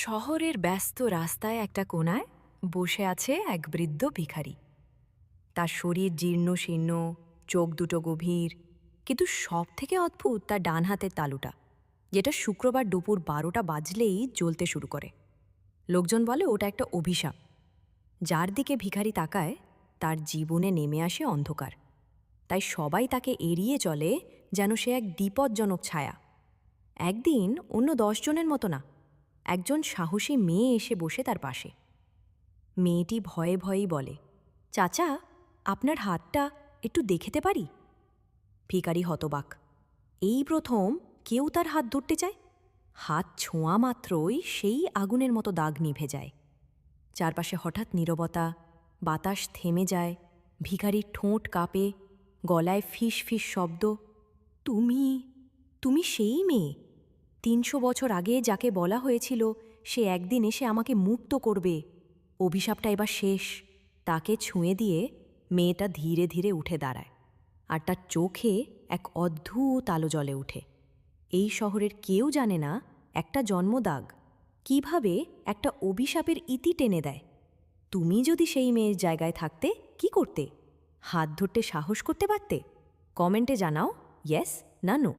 শহরের ব্যস্ত রাস্তায় একটা কোণায় বসে আছে এক বৃদ্ধ ভিখারি। তার শরীর জীর্ণ শীর্ণ, চোখ দুটো গভীর, কিন্তু সব থেকে অদ্ভুত তার ডান হাতের তালুটা, যেটা শুক্রবার দুপুর 12টা বাজলেই জ্বলতে শুরু করে। লোকজন বলে ওটা একটা অভিশাপ। যার দিকে ভিখারি তাকায় তার জীবনে নেমে আসে অন্ধকার। তাই সবাই তাকে এড়িয়ে চলে, যেন সে এক বিপজ্জনক ছায়া। একদিন অন্য 10 জনের মতো না, একজন সাহসী মেয়ে এসে বসে তার পাশে। মেয়েটি ভয়ে ভয়েই বলে, চাচা, আপনার হাতটা একটু দেখতে পারি? ভিখারি হতবাক। এই প্রথম কেউ তার হাত ধরতে চায়। হাত ছোঁয়া মাত্রই সেই আগুনের মতো দাগ নিভে যায়। চারপাশে হঠাৎ নীরবতা, বাতাস থেমে যায়, ভিখারির ঠোঁট কাঁপে, গলায় ফিস ফিস শব্দ। তুমি তুমি সেই মেয়ে, 300 বছর আগে যাকে বলা হয়েছিল সে একদিন এসে আমাকে মুক্ত করবে। অভিশাপটা এবার শেষ। তাকে ছুঁয়ে দিয়ে মেয়েটা ধীরে ধীরে উঠে দাঁড়ায়, আর তার চোখে এক অদ্ভুত আলো জ্বলে ওঠে। এই শহরের কেউ জানে না একটা জন্মদাগ কিভাবে একটা অভিশাপের ইতি টেনে দেয়। তুমি যদি সেই মেয়ের জায়গায় থাকতে কি করতে? হাত ধরতে সাহস করতে পারতে? কমেন্টে জানাও, ইয়েস না নো।